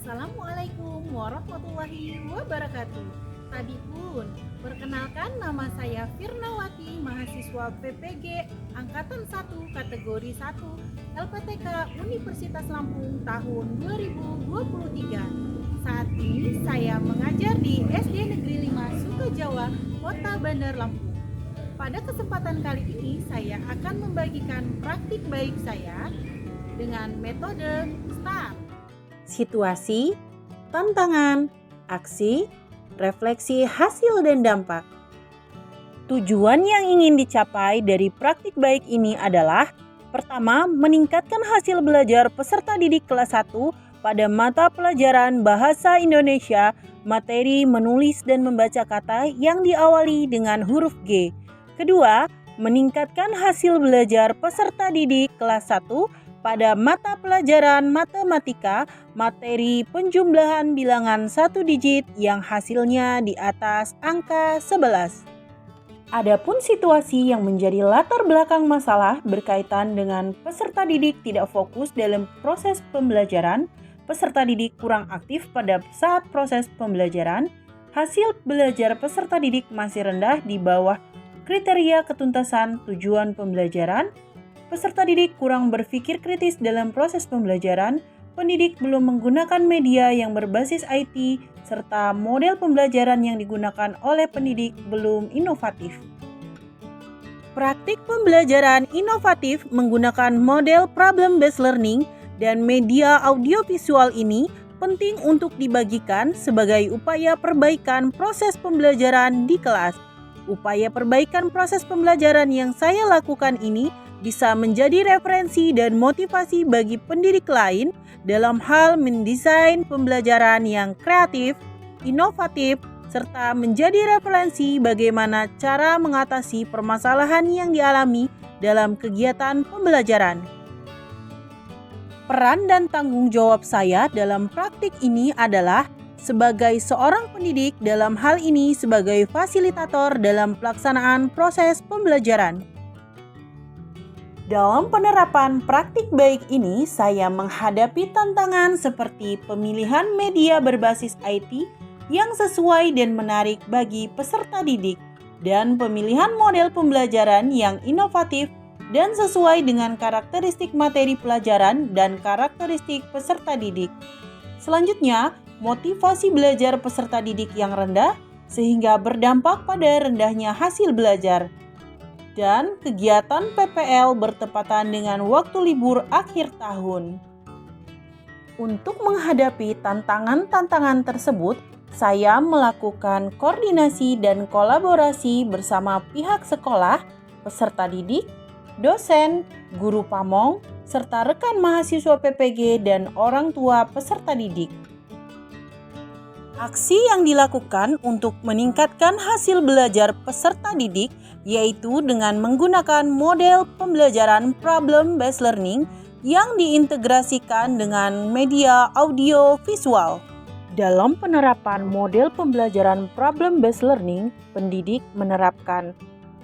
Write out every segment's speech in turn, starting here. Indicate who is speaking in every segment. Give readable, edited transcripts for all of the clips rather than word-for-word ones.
Speaker 1: Assalamualaikum warahmatullahi wabarakatuh. Tadi pun, perkenalkan nama saya Firnawati, mahasiswa PPG Angkatan 1 kategori 1 LPTK Universitas Lampung tahun 2023. Saat ini saya mengajar di SD Negeri 5 Sukajawa, Kota Bandar Lampung. Pada kesempatan kali ini saya akan membagikan praktik baik saya dengan metode STAR.
Speaker 2: Situasi, tantangan, aksi, refleksi hasil dan dampak. Tujuan yang ingin dicapai dari praktik baik ini adalah: pertama, meningkatkan hasil belajar peserta didik kelas 1 pada mata pelajaran Bahasa Indonesia, materi menulis dan membaca kata yang diawali dengan huruf G. Kedua, meningkatkan hasil belajar peserta didik kelas 1 pada mata pelajaran matematika, materi penjumlahan bilangan 1 digit yang hasilnya di atas angka 11. Adapun situasi yang menjadi latar belakang masalah berkaitan dengan peserta didik tidak fokus dalam proses pembelajaran, peserta didik kurang aktif pada saat proses pembelajaran, hasil belajar peserta didik masih rendah di bawah kriteria ketuntasan tujuan pembelajaran, peserta didik kurang berpikir kritis dalam proses pembelajaran, pendidik belum menggunakan media yang berbasis IT, serta model pembelajaran yang digunakan oleh pendidik belum inovatif. Praktik pembelajaran inovatif menggunakan model problem-based learning dan media audiovisual ini penting untuk dibagikan sebagai upaya perbaikan proses pembelajaran di kelas. Upaya perbaikan proses pembelajaran yang saya lakukan ini bisa menjadi referensi dan motivasi bagi pendidik lain dalam hal mendesain pembelajaran yang kreatif, inovatif, serta menjadi referensi bagaimana cara mengatasi permasalahan yang dialami dalam kegiatan pembelajaran. Peran dan tanggung jawab saya dalam praktik ini adalah sebagai seorang pendidik, dalam hal ini sebagai fasilitator dalam pelaksanaan proses pembelajaran. Dalam penerapan praktik baik ini, saya menghadapi tantangan seperti pemilihan media berbasis IT yang sesuai dan menarik bagi peserta didik, dan pemilihan model pembelajaran yang inovatif dan sesuai dengan karakteristik materi pelajaran dan karakteristik peserta didik. Selanjutnya, motivasi belajar peserta didik yang rendah sehingga berdampak pada rendahnya hasil belajar. Dan kegiatan PPL bertepatan dengan waktu libur akhir tahun. Untuk menghadapi tantangan-tantangan tersebut, saya melakukan koordinasi dan kolaborasi bersama pihak sekolah, peserta didik, dosen, guru pamong, serta rekan mahasiswa PPG dan orang tua peserta didik. Aksi yang dilakukan untuk meningkatkan hasil belajar peserta didik yaitu dengan menggunakan model pembelajaran problem-based learning yang diintegrasikan dengan media audio visual. Dalam penerapan model pembelajaran problem-based learning, pendidik menerapkan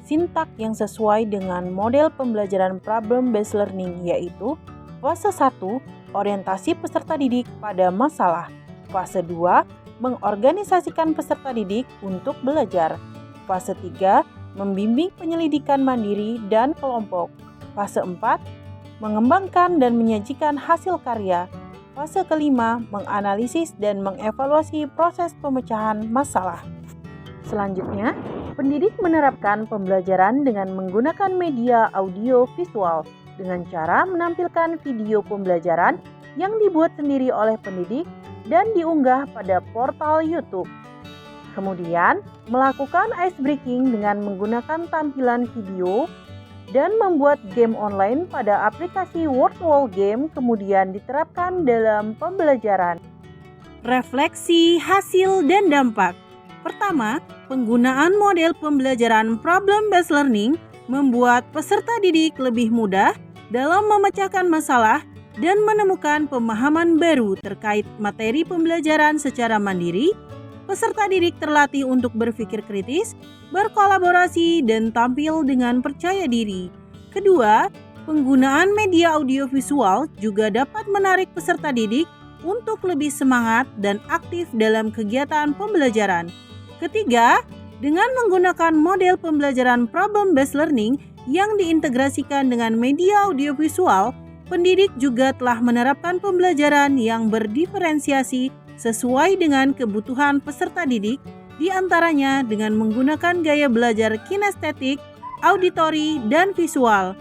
Speaker 2: sintak yang sesuai dengan model pembelajaran problem-based learning yaitu fase 1, orientasi peserta didik pada masalah. Fase 2, mengorganisasikan peserta didik untuk belajar. Fase 3, membimbing penyelidikan mandiri dan kelompok. Fase 4, mengembangkan dan menyajikan hasil karya. Fase kelima, menganalisis dan mengevaluasi proses pemecahan masalah. Selanjutnya, pendidik menerapkan pembelajaran dengan menggunakan media audio visual dengan cara menampilkan video pembelajaran yang dibuat sendiri oleh pendidik dan diunggah pada portal YouTube. Kemudian, melakukan ice breaking dengan menggunakan tampilan video dan membuat game online pada aplikasi Virtual Game kemudian diterapkan dalam pembelajaran. Refleksi hasil dan dampak. Pertama, penggunaan model pembelajaran problem-based learning membuat peserta didik lebih mudah dalam memecahkan masalah dan menemukan pemahaman baru terkait materi pembelajaran secara mandiri. Peserta didik terlatih untuk berpikir kritis, berkolaborasi, dan tampil dengan percaya diri. Kedua, penggunaan media audiovisual juga dapat menarik peserta didik untuk lebih semangat dan aktif dalam kegiatan pembelajaran. Ketiga, dengan menggunakan model pembelajaran problem-based learning yang diintegrasikan dengan media audiovisual, pendidik juga telah menerapkan pembelajaran yang berdiferensiasi sesuai dengan kebutuhan peserta didik, di antaranya dengan menggunakan gaya belajar kinestetik, auditori, dan visual.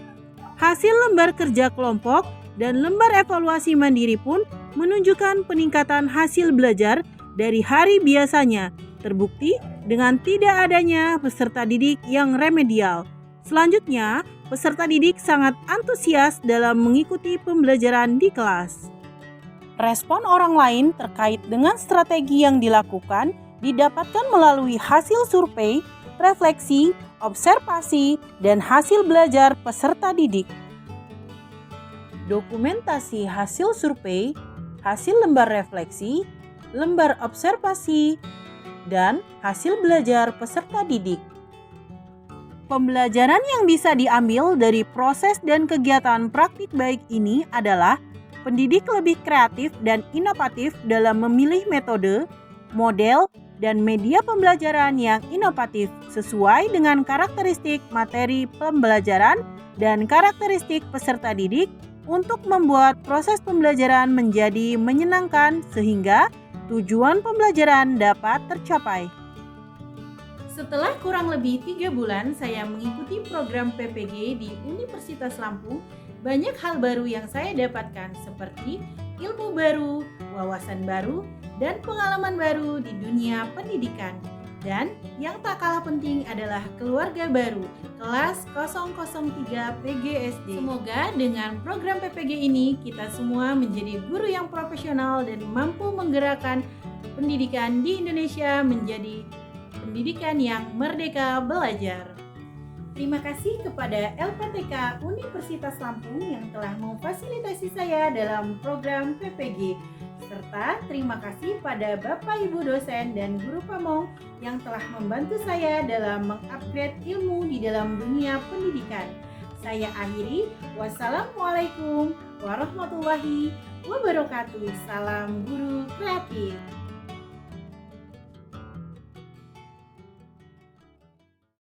Speaker 2: Hasil lembar kerja kelompok dan lembar evaluasi mandiri pun menunjukkan peningkatan hasil belajar dari hari biasanya, terbukti dengan tidak adanya peserta didik yang remedial. Selanjutnya, peserta didik sangat antusias dalam mengikuti pembelajaran di kelas. Respon orang lain terkait dengan strategi yang dilakukan didapatkan melalui hasil survei, refleksi, observasi, dan hasil belajar peserta didik. Dokumentasi hasil survei, hasil lembar refleksi, lembar observasi, dan hasil belajar peserta didik. Pembelajaran yang bisa diambil dari proses dan kegiatan praktik baik ini adalah pendidik lebih kreatif dan inovatif dalam memilih metode, model, dan media pembelajaran yang inovatif sesuai dengan karakteristik materi pembelajaran dan karakteristik peserta didik untuk membuat proses pembelajaran menjadi menyenangkan sehingga tujuan pembelajaran dapat tercapai.
Speaker 1: Setelah kurang lebih 3 bulan saya mengikuti program PPG di Universitas Lampung, banyak hal baru yang saya dapatkan seperti ilmu baru, wawasan baru, dan pengalaman baru di dunia pendidikan. Dan yang tak kalah penting adalah keluarga baru, kelas 003 PGSD. Semoga dengan program PPG ini kita semua menjadi guru yang profesional dan mampu menggerakkan pendidikan di Indonesia menjadi pendidikan yang merdeka belajar. Terima kasih kepada LPTK Universitas Lampung yang telah memfasilitasi saya dalam program PPG. Serta terima kasih pada Bapak Ibu dosen dan guru pamong yang telah membantu saya dalam mengupgrade ilmu di dalam dunia pendidikan. Saya akhiri, wassalamualaikum warahmatullahi wabarakatuh. Salam guru kreatif.